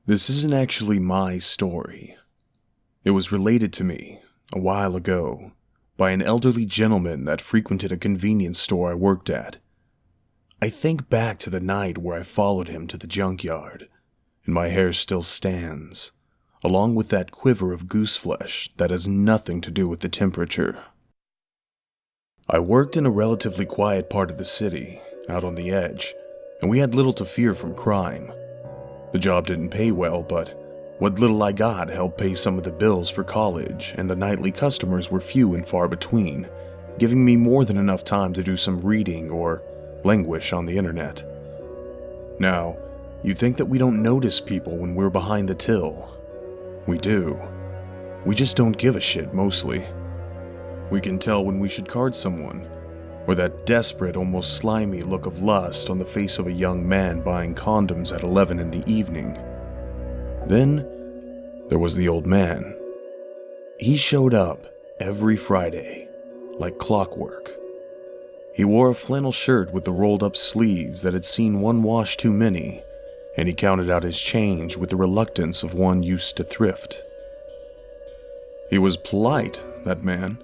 This isn't actually my story. It was related to me, a while ago, by an elderly gentleman that frequented a convenience store I worked at. I think back to the night where I followed him to the junkyard, and my hair still stands, along with that quiver of goose flesh that has nothing to do with the temperature. I worked in a relatively quiet part of the city, out on the edge, and we had little to fear from crime. The job didn't pay well, but what little I got helped pay some of the bills for college, and the nightly customers were few and far between, giving me more than enough time to do some reading or languish on the internet. Now, you'd think that we don't notice people when we're behind the till. We do. We just don't give a shit mostly. We can tell when we should card someone, or that desperate, almost slimy look of lust on the face of a young man buying condoms at 11 in the evening. Then, there was the old man. He showed up every Friday, like clockwork. He wore a flannel shirt with the rolled-up sleeves that had seen one wash too many, and he counted out his change with the reluctance of one used to thrift. He was polite, that man.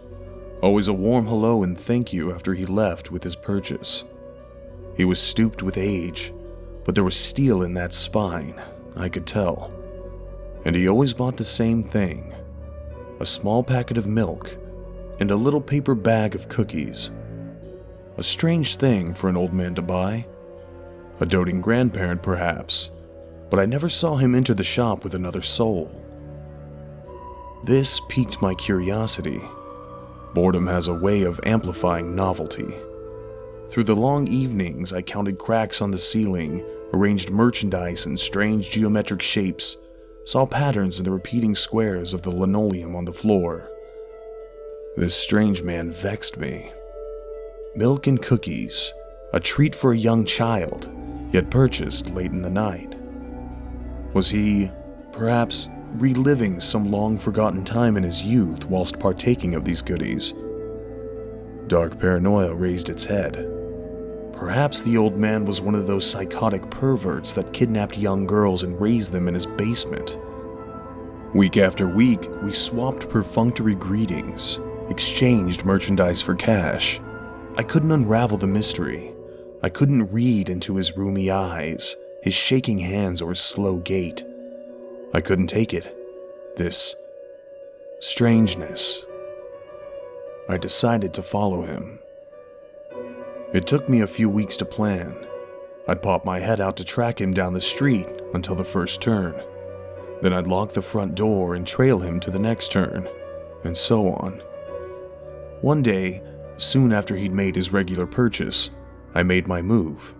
Always a warm hello and thank you after he left with his purchase. He was stooped with age, but there was steel in that spine, I could tell. And he always bought the same thing: a small packet of milk and a little paper bag of cookies. A strange thing for an old man to buy. A doting grandparent, perhaps, but I never saw him enter the shop with another soul. This piqued my curiosity. Boredom has a way of amplifying novelty. Through the long evenings, I counted cracks on the ceiling, arranged merchandise in strange geometric shapes, saw patterns in the repeating squares of the linoleum on the floor. This strange man vexed me. Milk and cookies, a treat for a young child, yet purchased late in the night. Was he, perhaps, reliving some long-forgotten time in his youth whilst partaking of these goodies? Dark paranoia raised its head. Perhaps the old man was one of those psychotic perverts that kidnapped young girls and raised them in his basement. Week after week, we swapped perfunctory greetings, exchanged merchandise for cash. I couldn't unravel the mystery. I couldn't read into his rheumy eyes, his shaking hands, or his slow gait. I couldn't take it. This strangeness. I decided to follow him. It took me a few weeks to plan. I'd pop my head out to track him down the street until the first turn. Then I'd lock the front door and trail him to the next turn, and so on. One day, soon after he'd made his regular purchase, I made my move.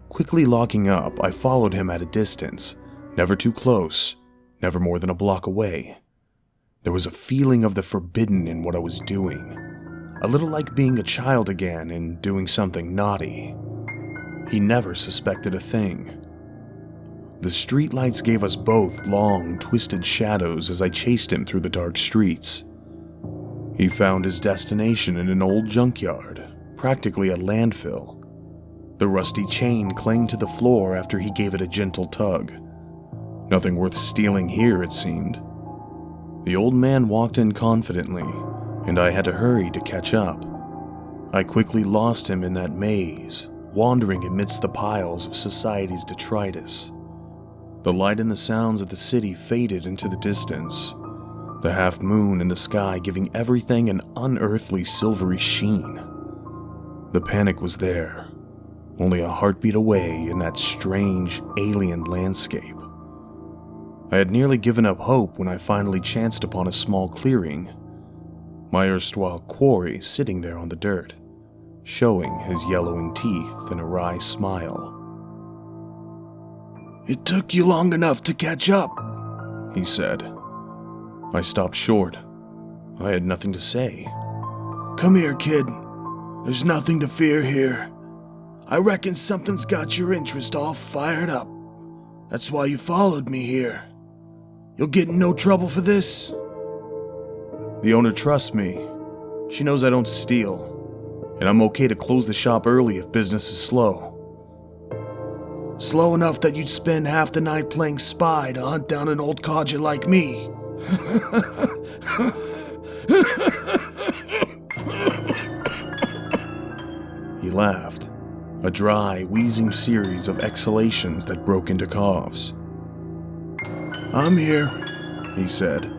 Quickly locking up, I followed him at a distance, never too close, never more than a block away. There was a feeling of the forbidden in what I was doing, a little like being a child again and doing something naughty. He never suspected a thing. The streetlights gave us both long, twisted shadows as I chased him through the dark streets. He found his destination in an old junkyard, practically a landfill. The rusty chain clanged to the floor after he gave it a gentle tug. Nothing worth stealing here, it seemed. The old man walked in confidently, and I had to hurry to catch up. I quickly lost him in that maze, wandering amidst the piles of society's detritus. The light and the sounds of the city faded into the distance, the half moon in the sky giving everything an unearthly silvery sheen. The panic was there, only a heartbeat away in that strange, alien landscape. I had nearly given up hope when I finally chanced upon a small clearing, my erstwhile quarry sitting there on the dirt, showing his yellowing teeth in a wry smile. "It took you long enough to catch up," he said. I stopped short. I had nothing to say. "Come here, kid. There's nothing to fear here. I reckon something's got your interest all fired up. That's why you followed me here. You'll get in no trouble for this." The owner trusts me. She knows I don't steal, and I'm okay to close the shop early if business is slow. Slow enough that you'd spend half the night playing spy to hunt down an old codger like me. He laughed, a dry, wheezing series of exhalations that broke into coughs. I'm here, he said,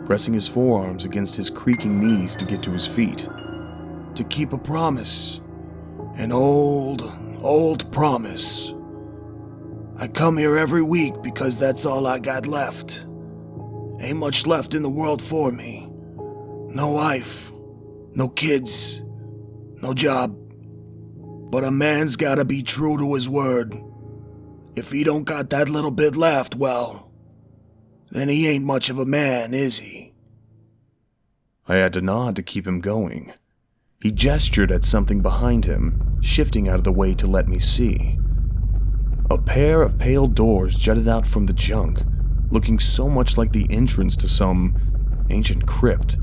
pressing his forearms against his creaking knees to get to his feet. to keep a promise. An old promise. I come here every week because that's all I got left. Ain't much left in the world for me. No wife, no kids, no job. But a man's gotta be true to his word. If he don't got that little bit left, well, then he ain't much of a man, is he? I had to nod to keep him going. He gestured at something behind him, shifting out of the way to let me see. A pair of pale doors jutted out from the junk, looking so much like the entrance to some ancient crypt.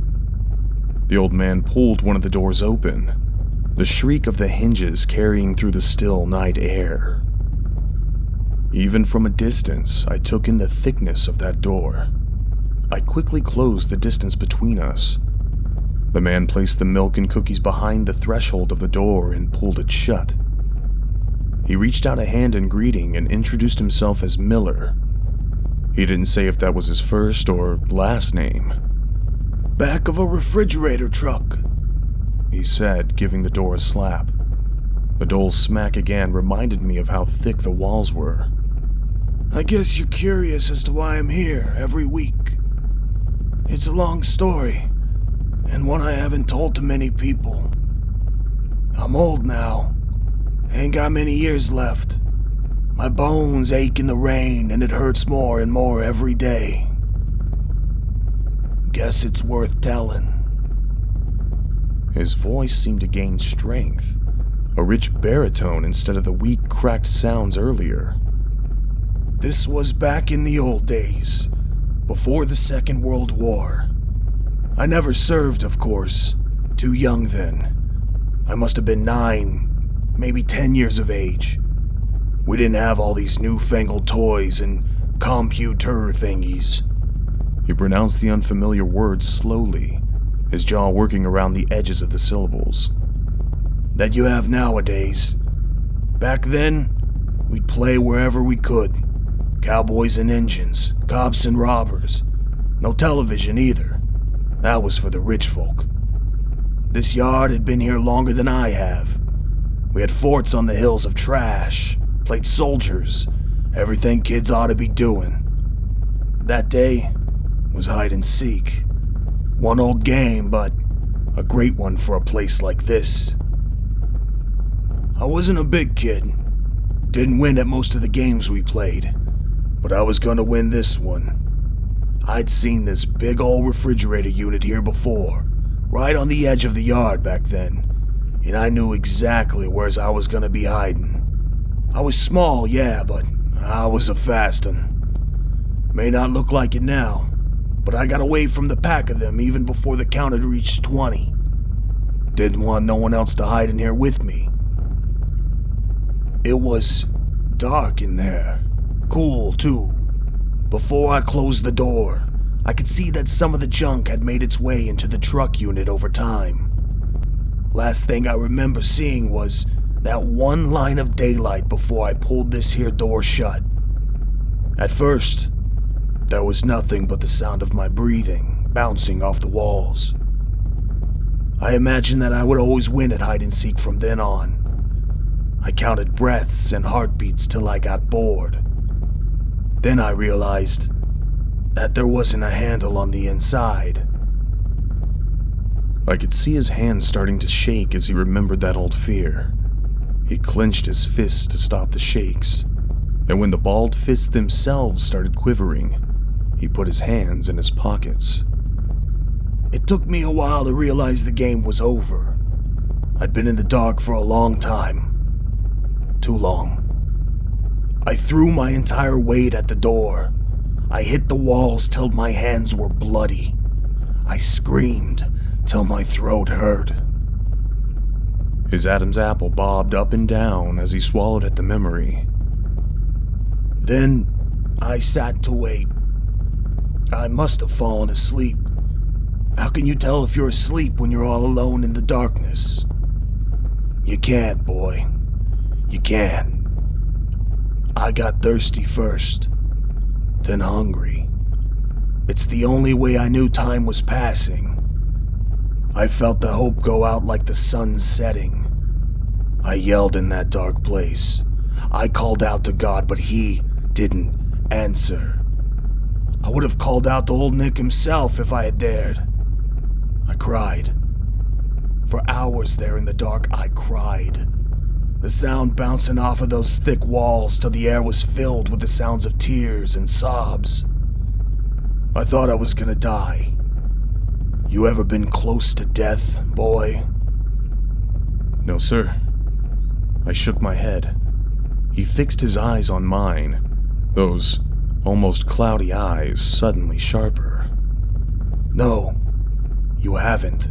The old man pulled one of the doors open, the shriek of the hinges carrying through the still night air. Even from a distance, I took in the thickness of that door. I quickly closed the distance between us. The man placed the milk and cookies behind the threshold of the door and pulled it shut. He reached out a hand in greeting and introduced himself as Miller. He didn't say if that was his first or last name. Back of a refrigerator truck, he said, giving the door a slap. The dull smack again reminded me of how thick the walls were. I guess you're curious as to why I'm here every week. It's a long story, and one I haven't told to many people. I'm old now. Ain't got many years left. My bones ache in the rain, and it hurts more and more every day. Guess it's worth telling. His voice seemed to gain strength, a rich baritone instead of the weak, cracked sounds earlier. This was back in the old days, before the Second World War. I never served, of course. Too young then. I must have been 9, maybe 10 years of age. We didn't have all these newfangled toys and computer thingies. He pronounced the unfamiliar words slowly, his jaw working around the edges of the syllables. That you have nowadays. Back then, we'd play wherever we could. Cowboys and Indians, cops and robbers. No television either. That was for the rich folk. This yard had been here longer than I have. We had forts on the hills of trash, played soldiers, everything kids ought to be doing. That day was hide and seek. One old game, but a great one for a place like this. I wasn't a big kid. Didn't win at most of the games we played, but I was gonna win this one. I'd seen this big old refrigerator unit here before, right on the edge of the yard back then, and I knew exactly where I was gonna be hiding. I was small, yeah, but I was a fast un. May not look like it now, but I got away from the pack of them even before the count had reached 20. Didn't want no one else to hide in here with me. It was dark in there. Cool, too. Before I closed the door, I could see that some of the junk had made its way into the truck unit over time. Last thing I remember seeing was that one line of daylight before I pulled this here door shut. At first, there was nothing but the sound of my breathing bouncing off the walls. I imagined that I would always win at hide and seek from then on. I counted breaths and heartbeats till I got bored. Then I realized that there wasn't a handle on the inside. I could see his hands starting to shake as he remembered that old fear. He clenched his fists to stop the shakes, and when the balled fists themselves started quivering, he put his hands in his pockets. It took me a while to realize the game was over. I'd been in the dark for a long time. Too long. I threw my entire weight at the door. I hit the walls till my hands were bloody. I screamed till my throat hurt. His Adam's apple bobbed up and down as he swallowed at the memory. Then I sat to wait. I must have fallen asleep. How can you tell if you're asleep when you're all alone in the darkness? You can't, boy. You can't. I got thirsty first, then hungry. It's the only way I knew time was passing. I felt the hope go out like the sun setting. I yelled in that dark place. I called out to God, but he didn't answer. I would have called out to old Nick himself if I had dared. I cried. For hours there in the dark, I cried. The sound bouncing off of those thick walls till the air was filled with the sounds of tears and sobs. I thought I was gonna die. You ever been close to death, boy? No, sir. I shook my head. He fixed his eyes on mine, those almost cloudy eyes suddenly sharper. No, you haven't.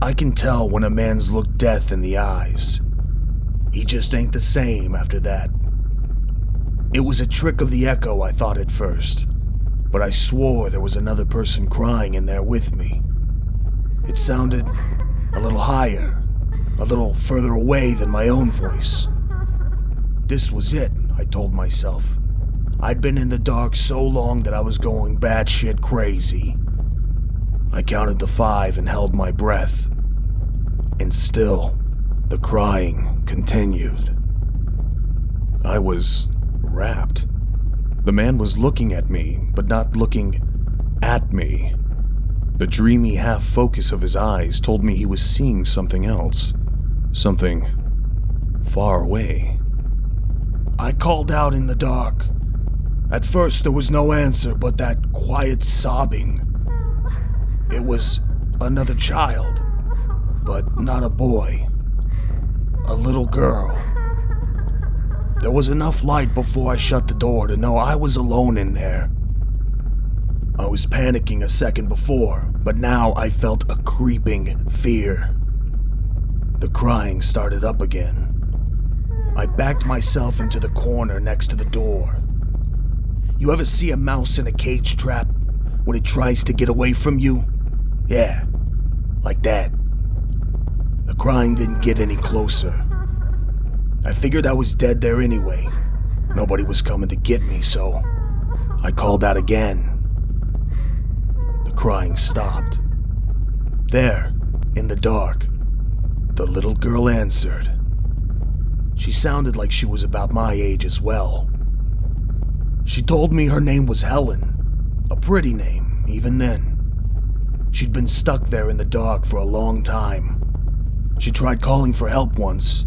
I can tell when a man's looked death in the eyes. He just ain't the same after that. It was a trick of the echo, I thought at first, but I swore there was another person crying in there with me. It sounded a little higher, a little further away than my own voice. This was it, I told myself. I'd been in the dark so long that I was going batshit crazy. I counted to 5 and held my breath. And still, the crying continued. I was rapt. The man was looking at me, but not looking at me. The dreamy half-focus of his eyes told me he was seeing something else. Something far away. I called out in the dark. At first there was no answer but that quiet sobbing. It was another child, but not a boy. A little girl. There was enough light before I shut the door to know I was alone in there. I was panicking a second before, but now I felt a creeping fear. The crying started up again. I backed myself into the corner next to the door. You ever see a mouse in a cage trap when it tries to get away from you? Yeah, like that. The crying didn't get any closer. I figured I was dead there anyway. Nobody was coming to get me, so I called out again. The crying stopped. There, in the dark, the little girl answered. She sounded like she was about my age as well. She told me her name was Helen, a pretty name, even then. She'd been stuck there in the dark for a long time. She tried calling for help once,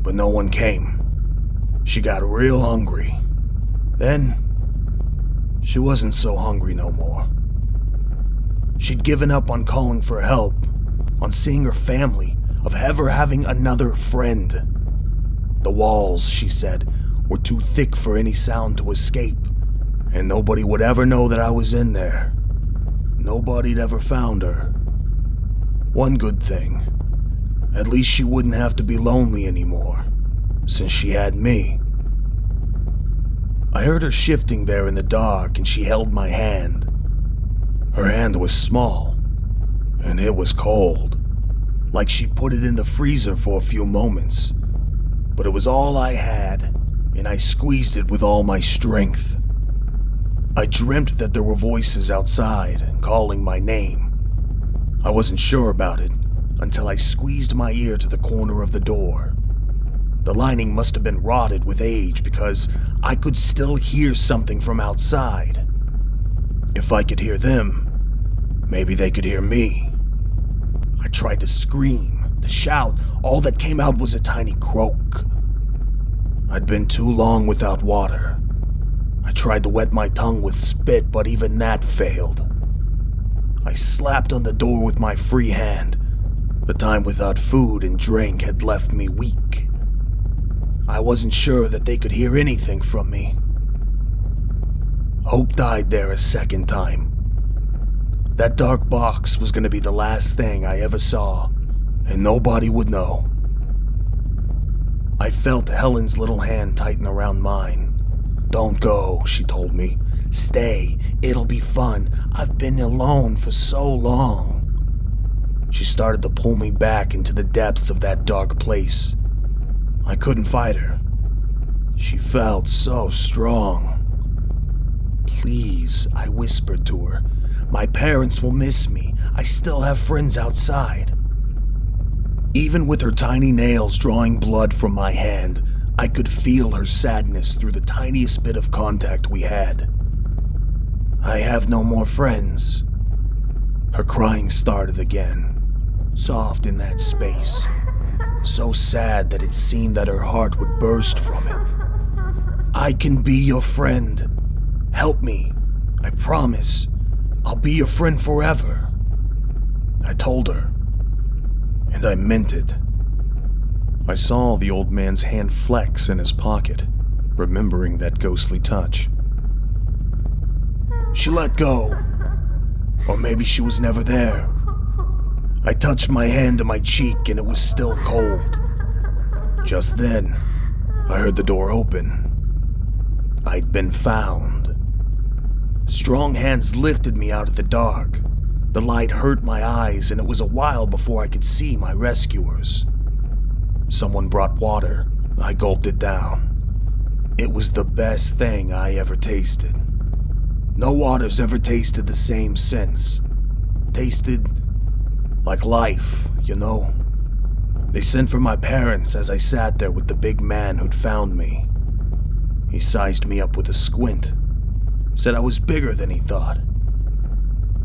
but no one came. She got real hungry. Then, she wasn't so hungry no more. She'd given up on calling for help, on seeing her family, of ever having another friend. The walls, she said, were too thick for any sound to escape, and nobody would ever know that I was in there. Nobody'd ever found her. One good thing, at least she wouldn't have to be lonely anymore, since she had me. I heard her shifting there in the dark, and she held my hand. Her hand was small, and it was cold, like she put it in the freezer for a few moments. But it was all I had, and I squeezed it with all my strength. I dreamt that there were voices outside calling my name. I wasn't sure about it until I squeezed my ear to the corner of the door. The lining must have been rotted with age because I could still hear something from outside. If I could hear them, maybe they could hear me. I tried to scream, to shout. All that came out was a tiny croak. I'd been too long without water. I tried to wet my tongue with spit, but even that failed. I slapped on the door with my free hand. The time without food and drink had left me weak. I wasn't sure that they could hear anything from me. Hope died there a second time. That dark box was going to be the last thing I ever saw, and nobody would know. I felt Helen's little hand tighten around mine. "Don't go," she told me. "Stay, it'll be fun. I've been alone for so long." She started to pull me back into the depths of that dark place. I couldn't fight her. She felt so strong. "Please," I whispered to her. "My parents will miss me. I still have friends outside." Even with her tiny nails drawing blood from my hand, I could feel her sadness through the tiniest bit of contact we had. "I have no more friends." Her crying started again, soft in that space, so sad that it seemed that her heart would burst from it. "I can be your friend. Help me. I promise. I'll be your friend forever." I told her, and I meant it. I saw the old man's hand flex in his pocket, remembering that ghostly touch. She let go. Or maybe she was never there. I touched my hand to my cheek and it was still cold. Just then, I heard the door open. I'd been found. Strong hands lifted me out of the dark. The light hurt my eyes and it was a while before I could see my rescuers. Someone brought water. I gulped it down. It was the best thing I ever tasted. No water's ever tasted the same since. Tasted like life, you know? They sent for my parents as I sat there with the big man who'd found me. He sized me up with a squint. Said I was bigger than he thought.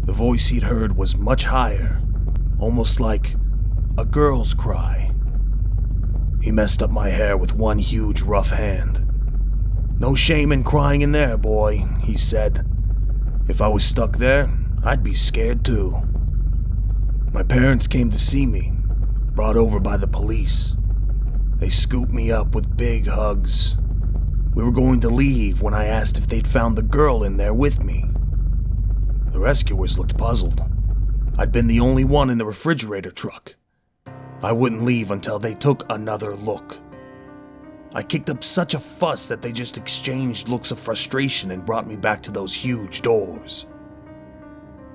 The voice he'd heard was much higher, almost like a girl's cry. He messed up my hair with one huge rough hand. "No shame in crying in there, boy," he said. "If I was stuck there, I'd be scared too." My parents came to see me, brought over by the police. They scooped me up with big hugs. We were going to leave when I asked if they'd found the girl in there with me. The rescuers looked puzzled. I'd been the only one in the refrigerator truck. I wouldn't leave until they took another look. I kicked up such a fuss that they just exchanged looks of frustration and brought me back to those huge doors.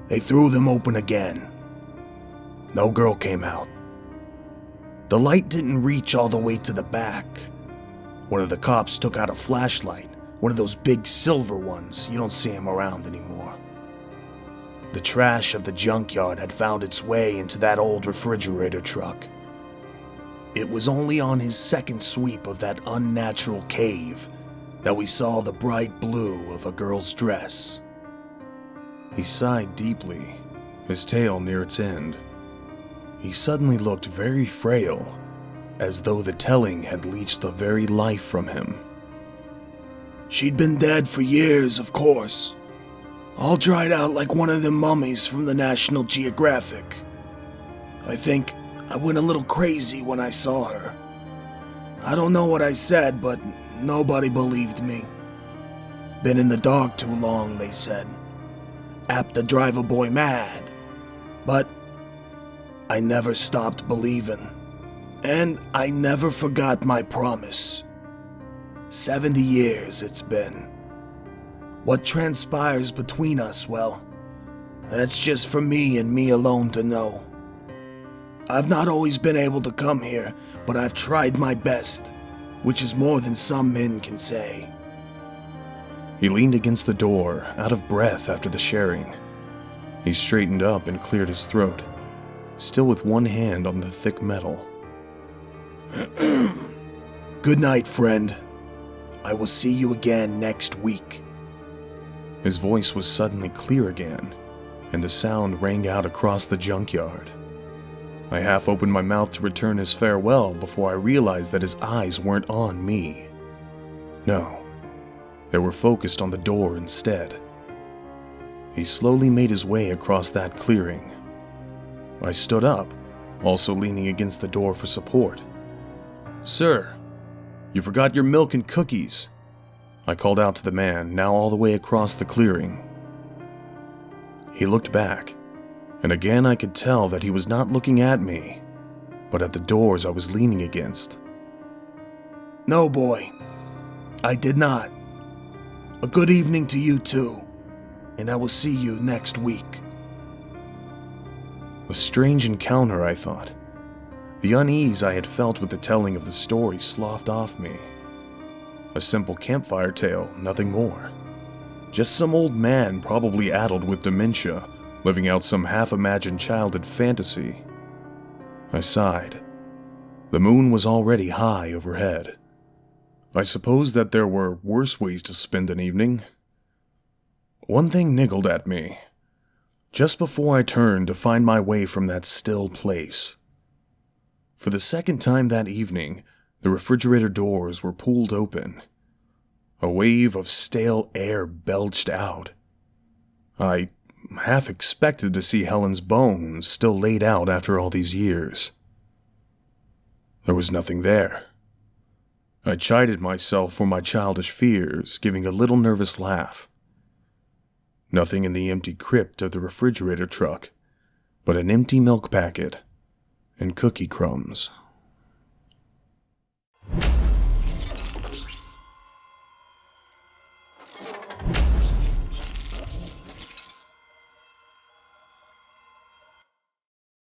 They threw them open again. No girl came out. The light didn't reach all the way to the back. One of the cops took out a flashlight, one of those big silver ones. You don't see them around anymore. The trash of the junkyard had found its way into that old refrigerator truck. It was only on his second sweep of that unnatural cave that we saw the bright blue of a girl's dress. He sighed deeply, his tail near its end. He suddenly looked very frail, as though the telling had leached the very life from him. "She'd been dead for years, of course. All dried out like one of them mummies from the National Geographic. I think I went a little crazy when I saw her. I don't know what I said, but nobody believed me. Been in the dark too long, they said. Apt to drive a boy mad. But I never stopped believing. And I never forgot my promise. 70 years it's been. What transpires between us, well, that's just for me and me alone to know. I've not always been able to come here, but I've tried my best, which is more than some men can say." He leaned against the door, out of breath after the sharing. He straightened up and cleared his throat, still with one hand on the thick metal. "Good night, friend. I will see you again next week." His voice was suddenly clear again, and the sound rang out across the junkyard. I half opened my mouth to return his farewell before I realized that his eyes weren't on me. No, they were focused on the door instead. He slowly made his way across that clearing. I stood up, also leaning against the door for support. "Sir, you forgot your milk and cookies," I called out to the man, now all the way across the clearing. He looked back, and again I could tell that he was not looking at me, but at the doors I was leaning against. "No, boy, I did not. A good evening to you too, and I will see you next week. A strange encounter, I thought. The unease I had felt with the telling of the story sloughed off me. A simple campfire tale, nothing more. Just some old man, probably addled with dementia, living out some half-imagined childhood fantasy. I sighed. The moon was already high overhead. I suppose that there were worse ways to spend an evening. One thing niggled at me. Just before I turned to find my way from that still place. For the second time that evening, the refrigerator doors were pulled open. A wave of stale air belched out. I half expected to see Helen's bones still laid out after all these years. There was nothing there. I chided myself for my childish fears, giving a little nervous laugh. Nothing in the empty crypt of the refrigerator truck, but an empty milk packet and cookie crumbs.